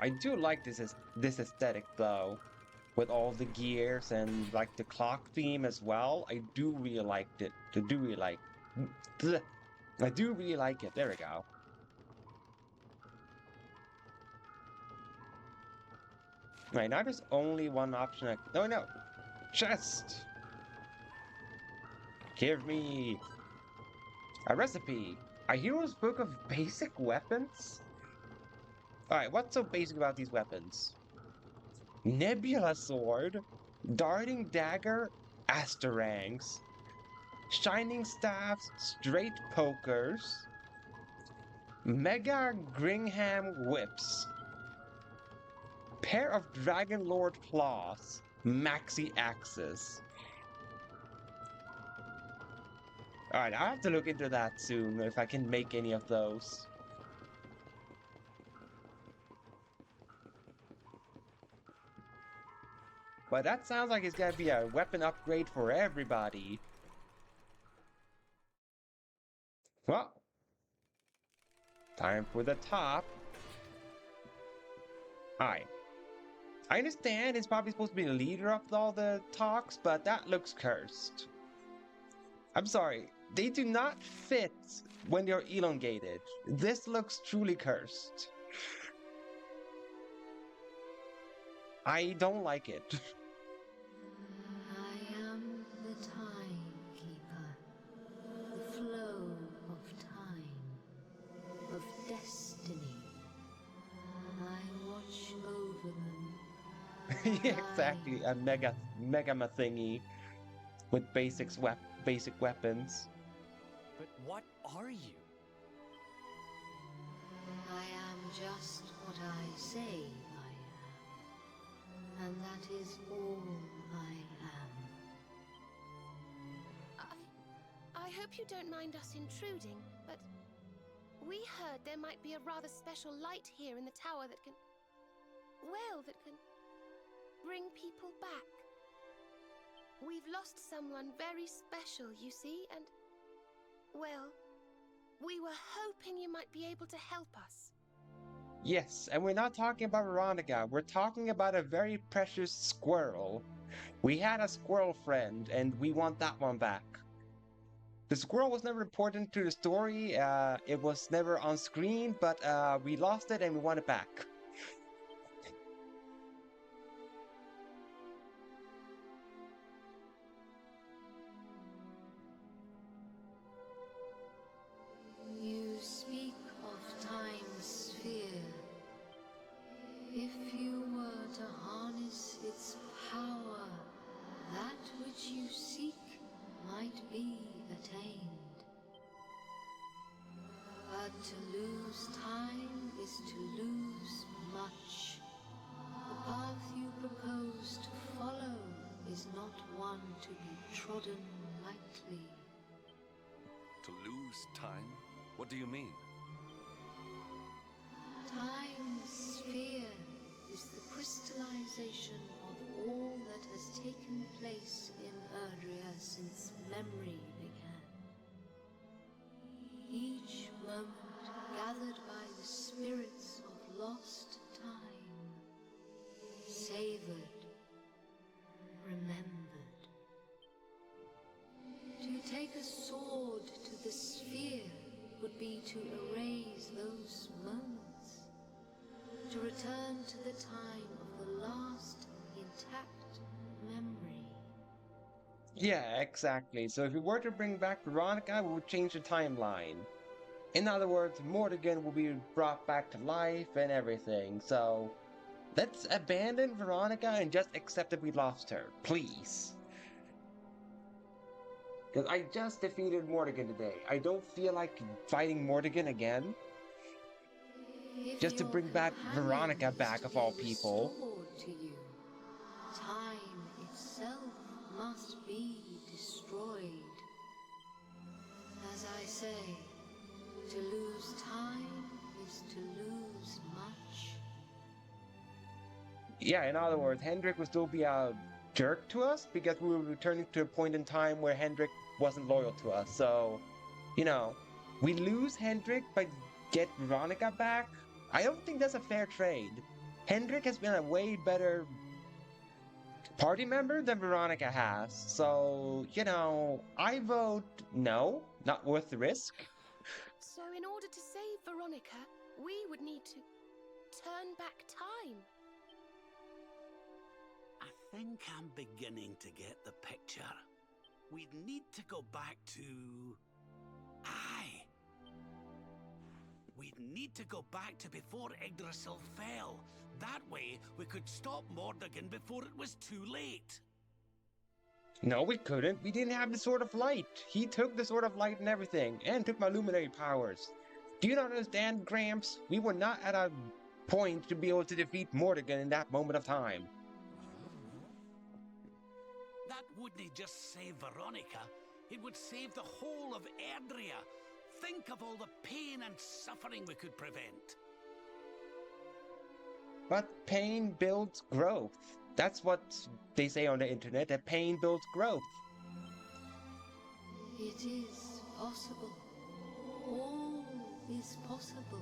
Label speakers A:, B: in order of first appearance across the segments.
A: I do like this aesthetic though, with all the gears and like the clock theme as well. I do really liked it. I do really like. Bleh. I do really like it. There we go. Right now, there's only one option. No, no, chest. Give me a recipe. A hero's book of basic weapons. All right, what's so basic about these weapons? Nebula sword, darting dagger, asterangs, shining staffs, straight pokers, mega Gringham whips, pair of Dragon Lord claws, maxi axes. Alright, I'll have to look into that soon if I can make any of those. But that sounds like it's gonna be a weapon upgrade for everybody. Well, time for the top. Alright. I understand it's probably supposed to be the leader of all the talks, but that looks cursed. I'm sorry, they do not fit when they're elongated. This looks truly cursed. I don't like it.
B: I am the timekeeper, the flow of time, of destiny. I watch over them.
A: Yeah, exactly, a mega thingy with basic weapons.
C: But what are you?
B: I am just what I say I am, and that is all I am.
D: I hope you don't mind us intruding, but we heard there might be a rather special light here in the tower that can... well, that can bring people back. We've lost someone very special, you see, and... well, we were hoping you might be able to help us.
A: Yes, and we're not talking about Veronica, we're talking about a very precious squirrel. We had a squirrel friend, and we want that one back. The squirrel was never important to the story, it was never on screen, but we lost it and we want it back.
B: You speak of time's sphere. If you were to harness its power, that which you seek might be attained. But to lose time is to lose much. The path you propose to follow is not one to be trodden lightly.
E: To lose time? What do you mean?
B: Time's sphere is the crystallization of all that has taken place in Erdrea since memory began. Each moment gathered by the spirits of lost time, savored, remembered. To take a sword to the sphere would be to erase those moments, to return to the time of the last intact memory.
A: Yeah, exactly. So if we were to bring back Veronica, we would change the timeline. In other words, Morrigan will be brought back to life and everything, so let's abandon Veronica and just accept that we lost her, please. Because I just defeated Morrigan today. I don't feel like fighting Morrigan again.
B: If
A: Just to
B: your
A: bring back
B: companion
A: Veronica
B: is
A: back
B: to
A: of
B: be
A: all people.
B: restored to you, time itself must be destroyed. As I say, to lose time is to lose much.
A: Yeah, in other words, Hendrik would still be a jerk to us because we were returning to a point in time where Hendrik wasn't loyal to us. So, you know, we lose Hendrik but get Veronica back. I don't think that's a fair trade. Hendrik has been a way better party member than Veronica has. So, you know, I vote no, not worth the risk.
D: So, in order to save Veronica, we would need to turn back time.
F: I think I'm beginning to get the picture. We'd need to go back to... Aye. We'd need to go back to before Yggdrasil fell. That way, we could stop Mordegon before it was too late.
A: No, we couldn't. We didn't have the Sword of Light. He took the Sword of Light and everything, and took my luminary powers. Do you not understand, Gramps? We were not at a point to be able to defeat Mordegon in that moment of time.
F: That wouldn't just save Veronica. It would save the whole of Erdrea. Think of all the pain and suffering we could prevent.
A: But pain builds growth. That's what they say on the internet, that pain builds growth.
B: It is possible. All is possible.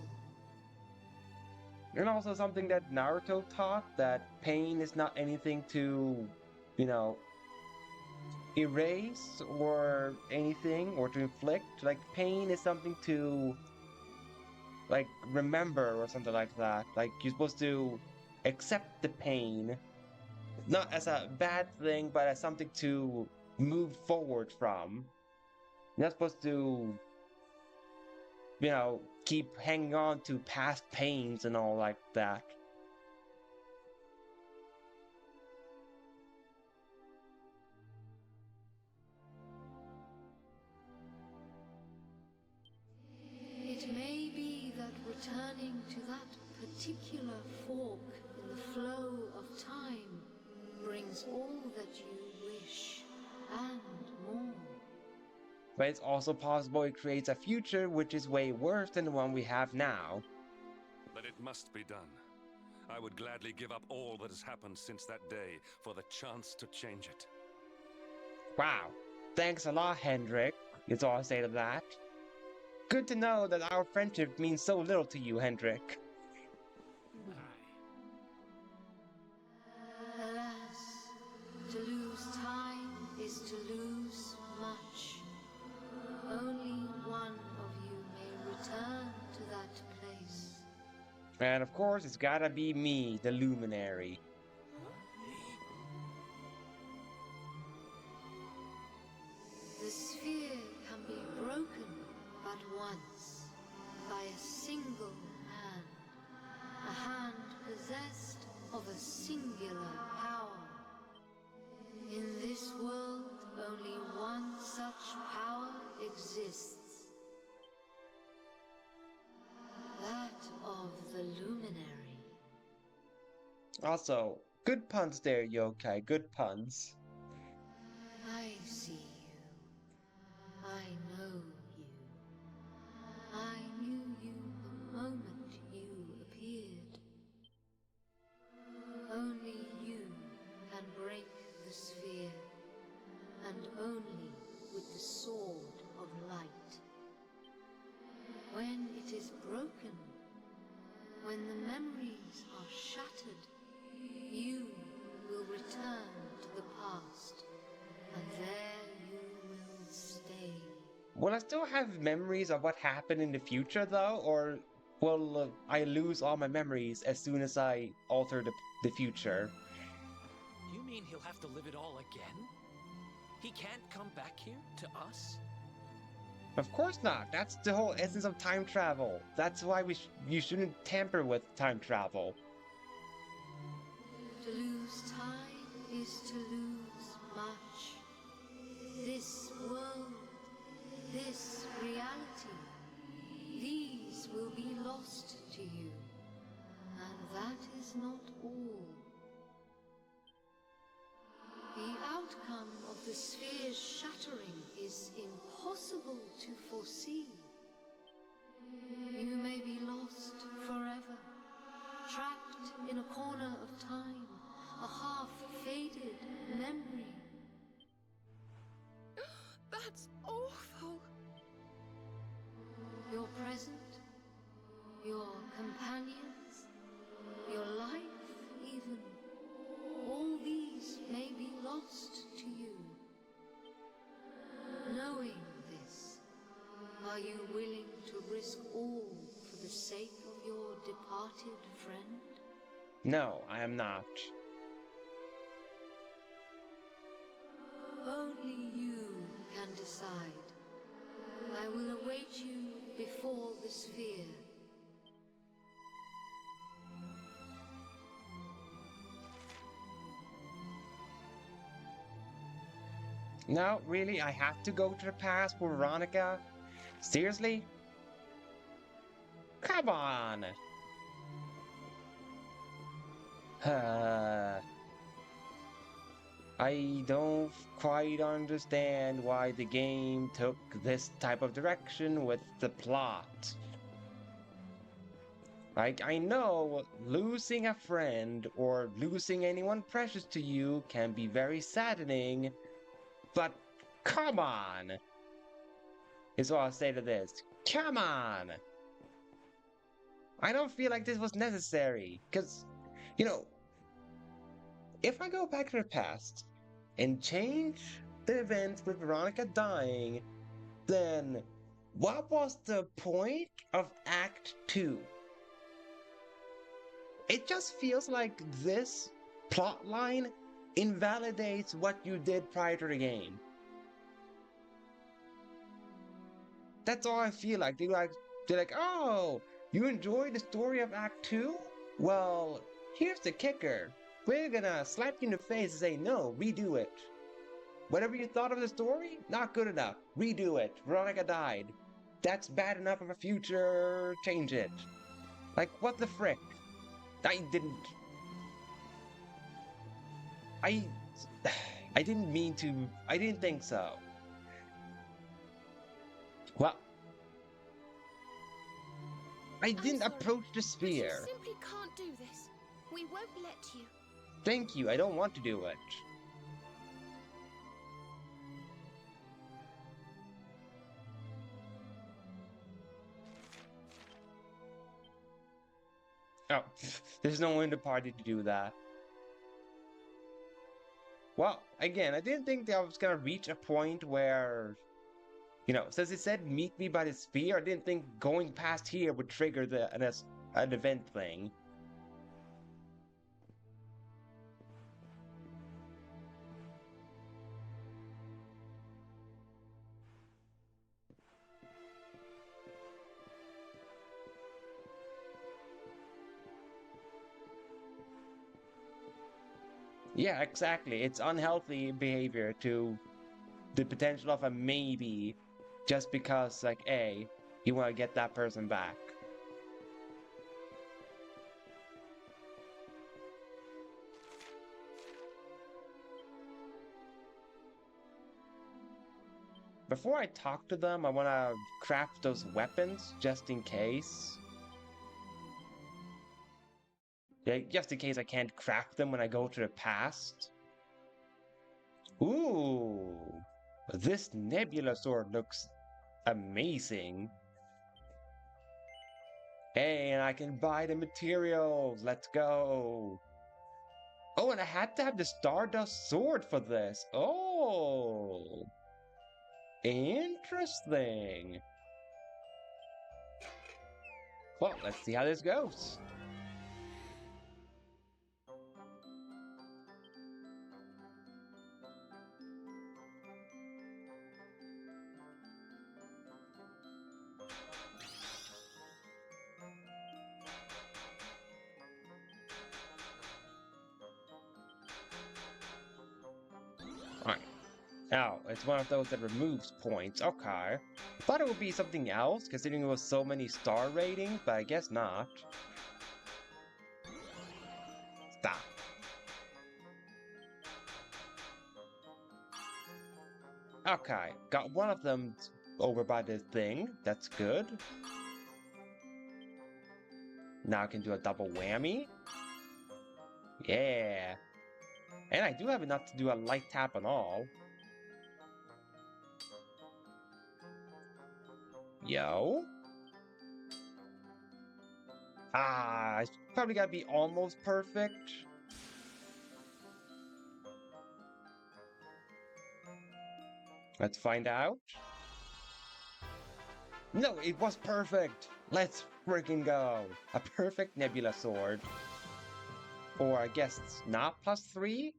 A: And also something that Naruto taught, that pain is not anything to, you know, erase or anything, or to inflict. Like, pain is something to, like, remember or something like that. Like, you're supposed to accept the pain, not as a bad thing, but as something to move forward from. You're not supposed to, you know, keep hanging on to past pains and all like that.
B: It may be that returning to that particular fork in the flow of time brings all that you wish and more.
A: But it's also possible it creates a future which is way worse than the one we have now.
E: But it must be done. I would gladly give up all that has happened since that day for the chance to change it.
A: Wow. Thanks a lot, Hendrik. Is all I say to that. Good to know that our friendship means so little to you, Hendrik.
B: Alas, to lose time is to lose much. Only one of you may return to that place.
A: And of course, it's gotta be me, the Luminary.
B: The sphere can be broken but once, by a single hand. A hand possessed of a singular power. In this world, only one such power exists. That of the Luminary.
A: Also, good puns there, Yokai, good puns.
B: I see you. I know you. I knew you the moment you appeared. Only you can break the sphere, and only with the sword of light. When it is broken, when the memories are shattered, you will return to the past, and there you will stay.
A: Will I still have memories of what happened in the future, though? Or will I lose all my memories as soon as I alter the future?
C: You mean he'll have to live it all again? He can't come back here to us?
A: Of course not. That's the whole essence of time travel. That's why you shouldn't tamper with time travel.
B: To lose time is to lose much. This world, this reality, these will be lost to you. And that is not all. The outcome of the sphere's shattering is impossible to foresee. You may be lost forever, trapped in a corner of time, a half-faded memory.
D: That's awful.
B: Your present, your companions, your life, Are you willing to risk all for the sake of your departed friend?
A: No, I am not.
B: Only you can decide. I will await you before the sphere.
A: No, really, I have to go to the past for Veronica? Seriously? Come on! I don't quite understand why the game took this type of direction with the plot. Like, I know losing a friend or losing anyone precious to you can be very saddening, but come on! Is what I'll say to this. Come on! I don't feel like this was necessary, because, you know, if I go back to the past and change the events with Veronica dying, then what was the point of Act 2? It just feels like this plotline invalidates what you did prior to the game. That's all I feel like. They're like, oh, you enjoyed the story of Act 2? Well, here's the kicker. We're gonna slap you in the face and say, no, redo it. Whatever you thought of the story, not good enough. Redo it. Veronica died. That's bad enough of a future. Change it. Like, what the frick? I didn't mean to. I didn't think so. Well, I didn't approach the
D: But you
A: sphere.
D: simply can't do this. We won't let you.
A: Thank you, I don't want to do it. Oh, there's no one in the party to do that. Well, again, I didn't think that I was gonna reach a point where, you know, since it said meet me by the sphere, I didn't think going past here would trigger an event thing. Yeah, exactly. It's unhealthy behavior to the potential of a maybe just because, like, A, you want to get that person back. Before I talk to them, I want to craft those weapons just in case. Yeah, just in case I can't craft them when I go to the past. Ooh, this Nebula sword looks amazing. Hey, and I can buy the materials. Let's go. Oh, and I had to have the Stardust sword for this. Oh, interesting. Well, let's see how this goes. Oh, it's one of those that removes points. Okay. Thought it would be something else, considering it was so many star ratings, but I guess not. Stop. Okay, got one of them over by this thing. That's good. Now I can do a double whammy. Yeah. And I do have enough to do a light tap on all. Yo. Ah, it's probably gotta be almost perfect. Let's find out. No, it was perfect! Let's freaking go! A perfect Nebula sword. Or I guess it's not +3?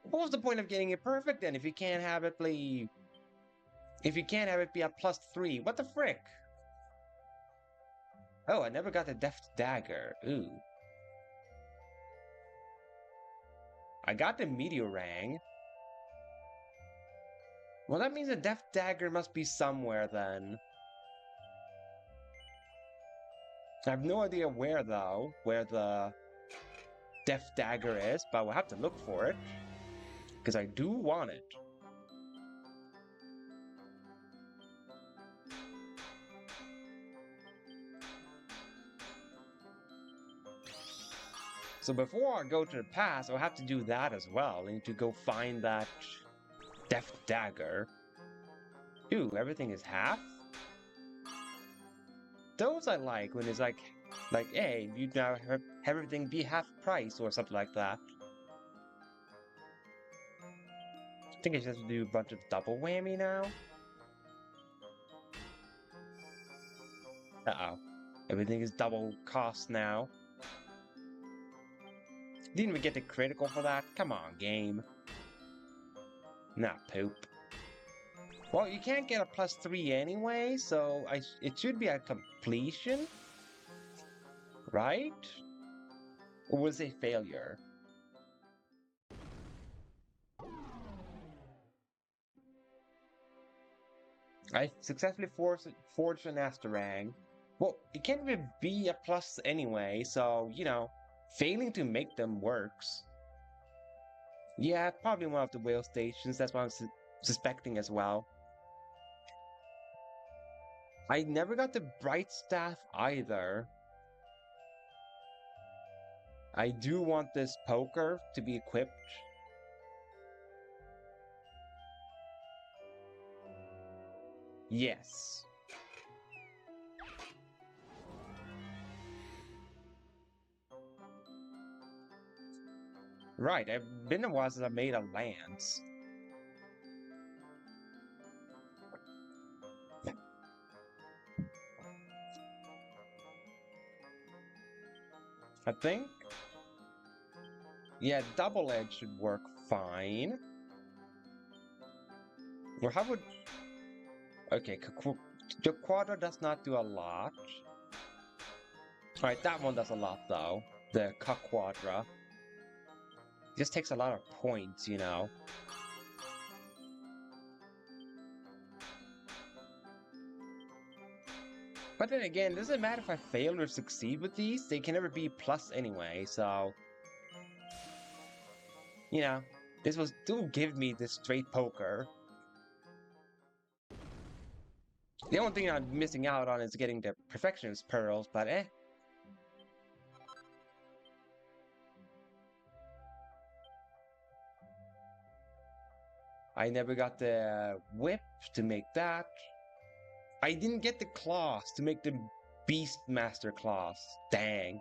A: What was the point of getting it perfect then if you can't have it be... If you can't have it be a +3? What the frick? Oh, I never got the Deft Dagger. Ooh. I got the Meteorang. Well, that means the Deft Dagger must be somewhere then. I have no idea where, though, where the Deft Dagger is, but we'll have to look for it. Because I do want it. So before I go to the past, I'll have to do that as well. I need to go find that Deft Dagger. Ooh, everything is half? Those I like when it's like, hey, you now have everything be half price or something like that. I think I just have to do a bunch of double whammy now. Uh-oh. Everything is double cost now. Didn't even get the critical for that? Come on, game. Nah, poop. Well, you can't get a +3 anyway, so it should be a completion? Right? Or was it a failure? I successfully forged an Astarang. Well, it can't even be a plus anyway, so, you know, failing to make them works. Yeah, probably one of the whale stations, that's what I'm suspecting as well. I never got the Bright Staff either. I do want this poker to be equipped. Yes. Right, it's been a while since I made a lance. I think? Yeah, double edge should work fine. Or how would... Okay, the Quadra does not do a lot. Alright, that one does a lot though. The Quadra. It just takes a lot of points, you know. But then again, it doesn't matter if I fail or succeed with these, they can never be plus anyway, so... You know, this was do give me this straight poker. The only thing I'm missing out on is getting the Perfectionist Pearls, but eh. I never got the whip to make that. I didn't get the claws to make the Beastmaster claws. Dang.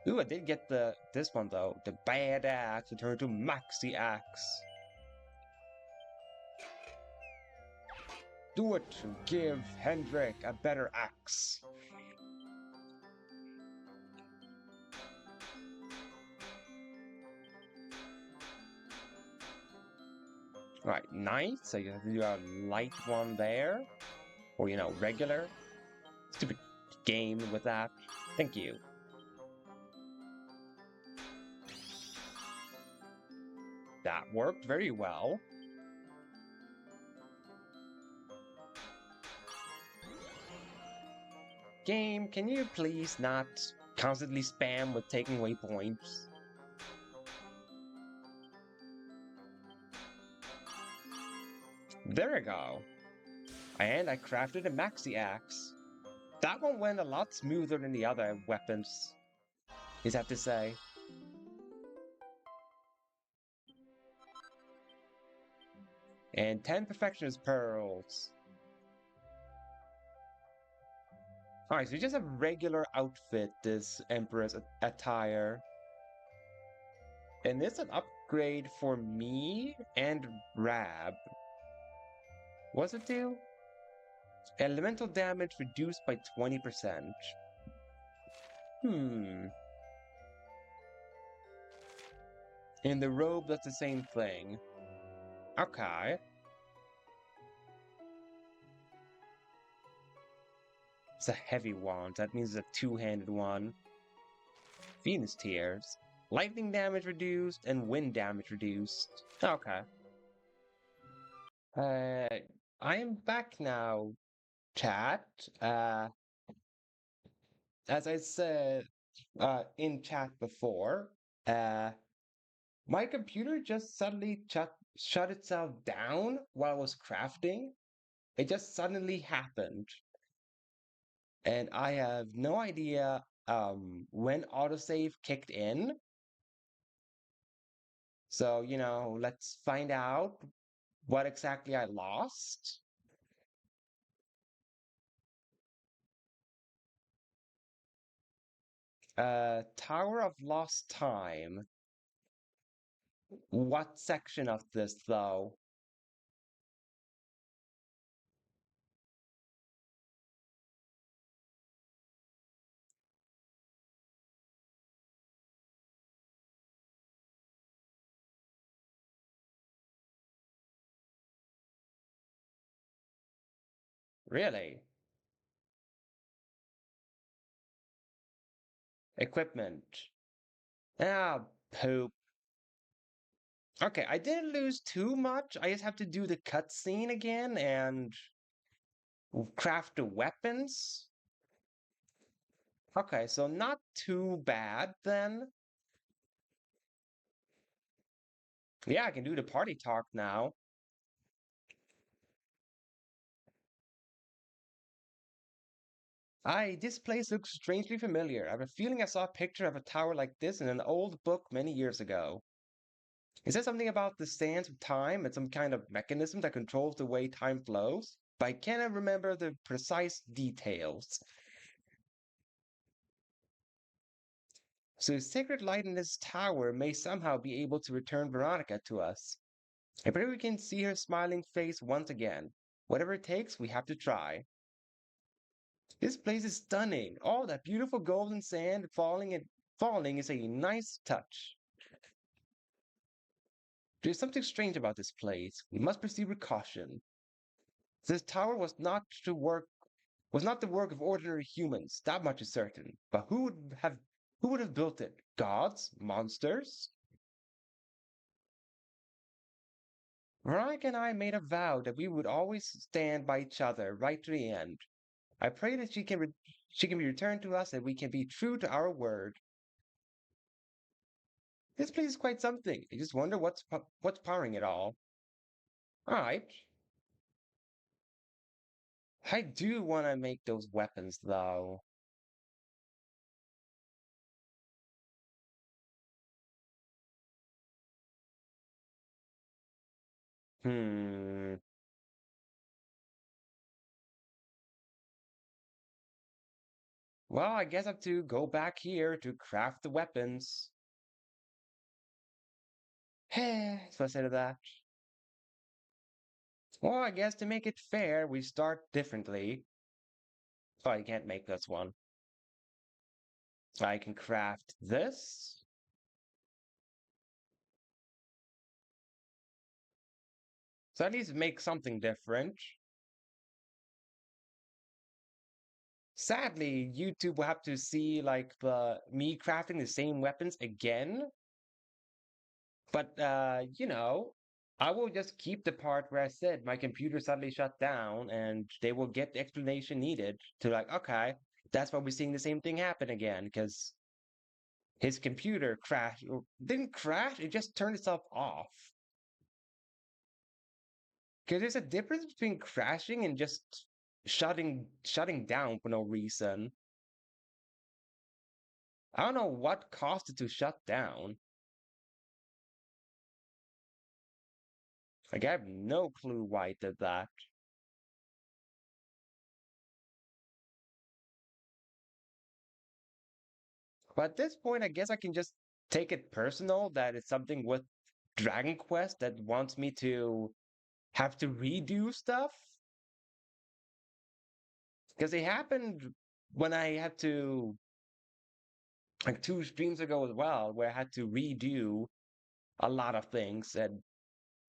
A: Ooh, I did get this one though. The bad axe to turn to Maxi Axe. Do it to give Hendrik a better axe. Right, nice. So you have to do a light one there. Or, you know, regular. Stupid game with that. Thank you. That worked very well. Game, can you please not constantly spam with taking away points? There we go. And I crafted a Maxi Axe. That one went a lot smoother than the other weapons, is have to say. And 10 Perfectionist Pearls. Alright, so we just have regular outfit, this Emperor's attire. And it's an upgrade for me and Rab. What's it do? Elemental damage reduced by 20%. In the robe, that's the same thing. Okay. It's a heavy wand. That means it's a two-handed one. Venus Tears. Lightning damage reduced and wind damage reduced. Okay. I am back now, chat. As I said in chat before, my computer just suddenly shut itself down while I was crafting. It just suddenly happened. And I have no idea when autosave kicked in. So, let's find out what exactly I lost. Tower of Lost Time. What section of this, though? Really? Equipment. Ah, poop. Okay, I didn't lose too much. I just have to do the cutscene again and craft the weapons. Okay, so not too bad then. Yeah, I can do the party talk now. This place looks strangely familiar. I have a feeling I saw a picture of a tower like this in an old book many years ago. Is there something about the sands of time and some kind of mechanism that controls the way time flows? But I cannot remember the precise details. So the sacred light in this tower may somehow be able to return Veronica to us. I pray we can see her smiling face once again. Whatever it takes, we have to try. This place is stunning. All that beautiful golden sand falling is a nice touch. There's something strange about this place. We must proceed with caution. This tower was not the work of ordinary humans, that much is certain. But who would have built it? Gods? Monsters? Veronica and I made a vow that we would always stand by each other right to the end. I pray that she can be returned to us and we can be true to our word. This place is quite something. I just wonder what's powering it all. All right. I do want to make those weapons, though. Hmm. Well, I guess I have to go back here to craft the weapons. Hey, so I say to that. Well, I guess to make it fair, we start differently. Oh, I can't make this one. I can craft this. So at least make something different. Sadly, YouTube will have to see like me crafting the same weapons again. But I will just keep the part where I said my computer suddenly shut down and they will get the explanation needed to like, okay, that's why we're seeing the same thing happen again, because his computer crashed or didn't crash, it just turned itself off. Because there's a difference between crashing and just shutting down for no reason. I don't know what caused it to shut down. Like, I have no clue why it did that. But at this point, I guess I can just take it personal that it's something with Dragon Quest that wants me to have to redo stuff. Because it happened when I had to, like 2 streams ago as well, where I had to redo a lot of things. And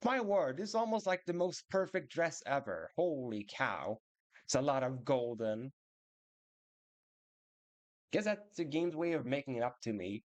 A: my word, this is almost like the most perfect dress ever. Holy cow. It's a lot of golden. Guess that's the game's way of making it up to me.